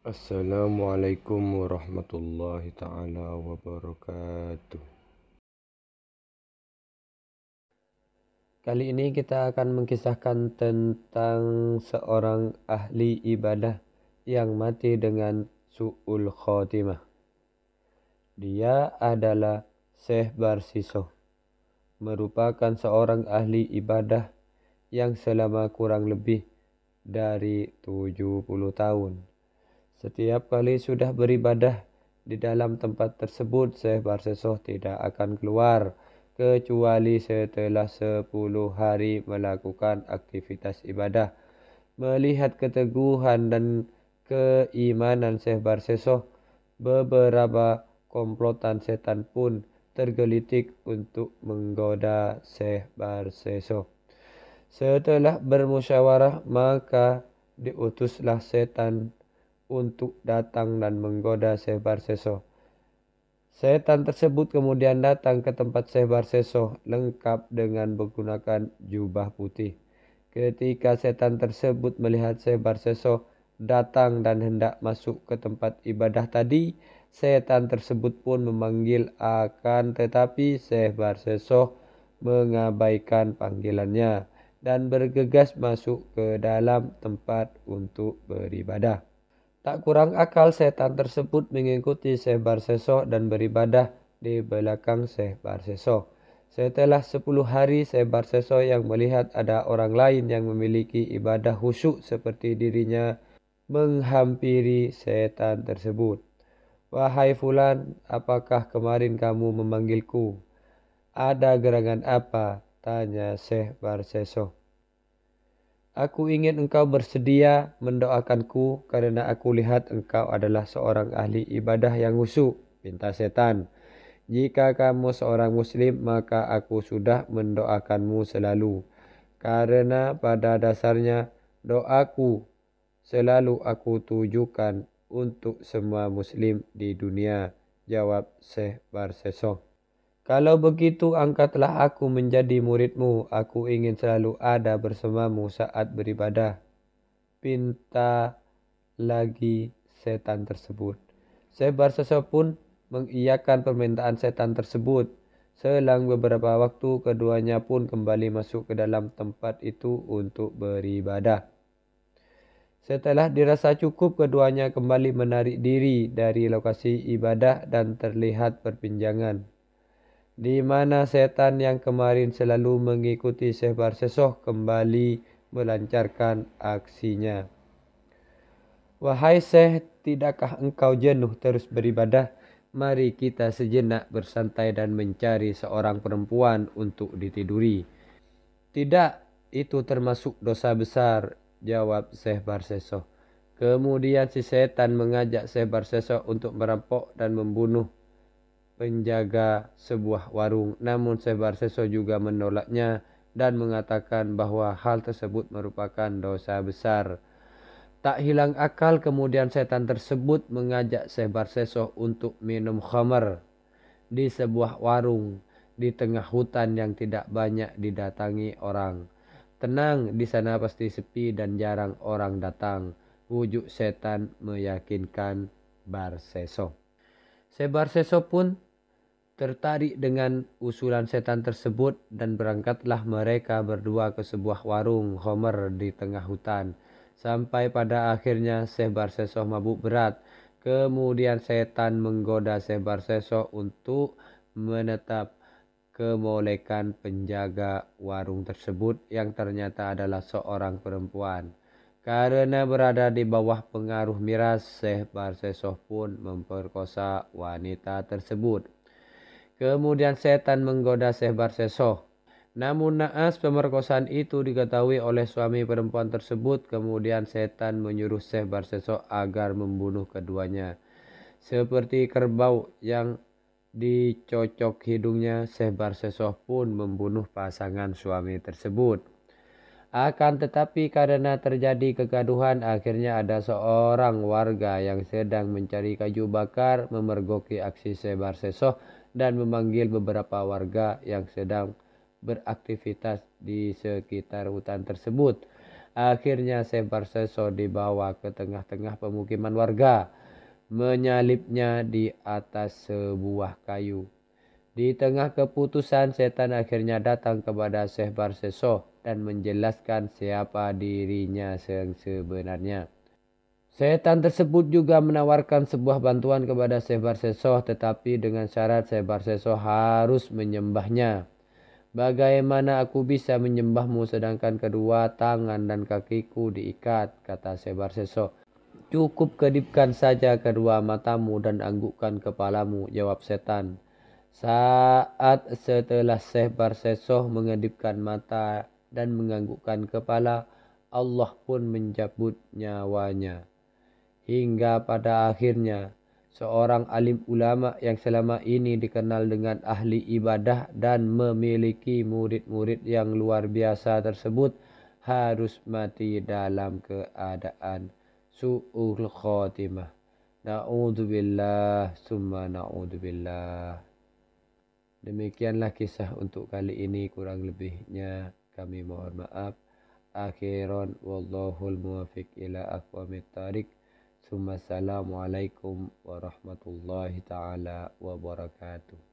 Assalamualaikum warahmatullahi ta'ala wabarakatuh. Kali ini kita akan mengisahkan tentang seorang ahli ibadah yang mati dengan su'ul khotimah. Dia adalah Syekh Barsisoh, merupakan seorang ahli ibadah yang selama kurang lebih dari 70 tahun. Setiap kali sudah beribadah di dalam tempat tersebut, Syekh Barsisoh tidak akan keluar kecuali setelah 10 hari melakukan aktivitas ibadah. Melihat keteguhan dan keimanan Syekh Barsisoh, beberapa komplotan setan pun tergelitik untuk menggoda Syekh Barsisoh. Setelah bermusyawarah, maka diutuslah setan untuk datang dan menggoda Syekh Barsisoh. Setan tersebut kemudian datang ke tempat Syekh Barsisoh lengkap dengan menggunakan jubah putih. Ketika setan tersebut melihat Syekh Barsisoh datang dan hendak masuk ke tempat ibadah tadi, setan tersebut pun memanggil, akan tetapi Syekh Barsisoh mengabaikan panggilannya dan bergegas masuk ke dalam tempat untuk beribadah. Tak kurang akal, setan tersebut mengikuti Syekh Barsisoh dan beribadah di belakang Syekh Barsisoh. Setelah 10 hari, Syekh Barsisoh yang melihat ada orang lain yang memiliki ibadah khusyuk seperti dirinya menghampiri setan tersebut. "Wahai fulan, apakah kemarin kamu memanggilku? Ada gerangan apa?" tanya Syekh Barsisoh. "Aku ingin engkau bersedia mendoakanku karena aku lihat engkau adalah seorang ahli ibadah yang khusyuk," pinta setan. "Jika kamu seorang muslim, maka aku sudah mendoakanmu selalu. Karena pada dasarnya doaku selalu aku tujukan untuk semua muslim di dunia," jawab Syekh Barsisoh. "Kalau begitu, angkatlah aku menjadi muridmu. Aku ingin selalu ada bersamamu saat beribadah," pinta lagi setan tersebut. Syekh Barsisoh pun mengiyakan permintaan setan tersebut. Selang beberapa waktu, keduanya pun kembali masuk ke dalam tempat itu untuk beribadah. Setelah dirasa cukup, keduanya kembali menarik diri dari lokasi ibadah dan terlihat perbincangan, di mana setan yang kemarin selalu mengikuti Syekh Barsisoh kembali melancarkan aksinya. "Wahai Syekh, tidakkah engkau jenuh terus beribadah? Mari kita sejenak bersantai dan mencari seorang perempuan untuk ditiduri." "Tidak, itu termasuk dosa besar," jawab Syekh Barsisoh. Kemudian si setan mengajak Syekh Barsisoh untuk merampok dan membunuh penjaga sebuah warung. Namun Syekh Barsisoh juga menolaknya dan mengatakan bahwa hal tersebut merupakan dosa besar. Tak hilang akal, kemudian setan tersebut mengajak Syekh Barsisoh untuk minum khamar di sebuah warung di tengah hutan yang tidak banyak didatangi orang. "Tenang, di sana pasti sepi dan jarang orang datang," ujuk setan meyakinkan Barsisoh. Syekh Barsisoh pun tertarik dengan usulan setan tersebut dan berangkatlah mereka berdua ke sebuah warung khamar di tengah hutan. Sampai pada akhirnya Syekh Barsisoh mabuk berat. Kemudian setan menggoda Syekh Barsisoh untuk menetap kemolekan penjaga warung tersebut yang ternyata adalah seorang perempuan. Karena berada di bawah pengaruh miras, Syekh Barsisoh pun memperkosa wanita tersebut. Kemudian setan menggoda Syekh Barsisoh. Namun naas pemerkosaan itu diketahui oleh suami perempuan tersebut. Kemudian setan menyuruh Syekh Barsisoh agar membunuh keduanya. Seperti kerbau yang dicocok hidungnya, Syekh Barsisoh pun membunuh pasangan suami tersebut. Akan tetapi karena terjadi kegaduhan, akhirnya ada seorang warga yang sedang mencari kayu bakar memergoki aksi Syekh Barsisoh dan memanggil beberapa warga yang sedang beraktivitas di sekitar hutan tersebut. Akhirnya Syekh Barseso dibawa ke tengah-tengah pemukiman warga, menyalipnya di atas sebuah kayu. Di tengah keputusan, setan akhirnya datang kepada Syekh Barseso dan menjelaskan siapa dirinya yang sebenarnya. Setan tersebut juga menawarkan sebuah bantuan kepada Syekh Barseso, tetapi dengan syarat Syekh Barseso harus menyembahnya. Bagaimana aku bisa menyembahmu sedangkan kedua tangan dan kakiku diikat, kata Syekh Barseso. Cukup kedipkan saja kedua matamu dan anggukkan kepalamu, jawab setan. Saat setelah Syekh Barseso mengedipkan mata dan menganggukkan kepala, Allah pun mencabut nyawanya. Hingga pada akhirnya, seorang alim ulama yang selama ini dikenal dengan ahli ibadah dan memiliki murid-murid yang luar biasa tersebut harus mati dalam keadaan su'ul khotimah. Na'udzubillah summa na'udzubillah. Demikianlah kisah untuk kali ini, kurang lebihnya kami mohon maaf. Akhiran wallahul muwafiq ila aqwamit thariq. Assalamualaikum warahmatullahi taala wabarakatuh.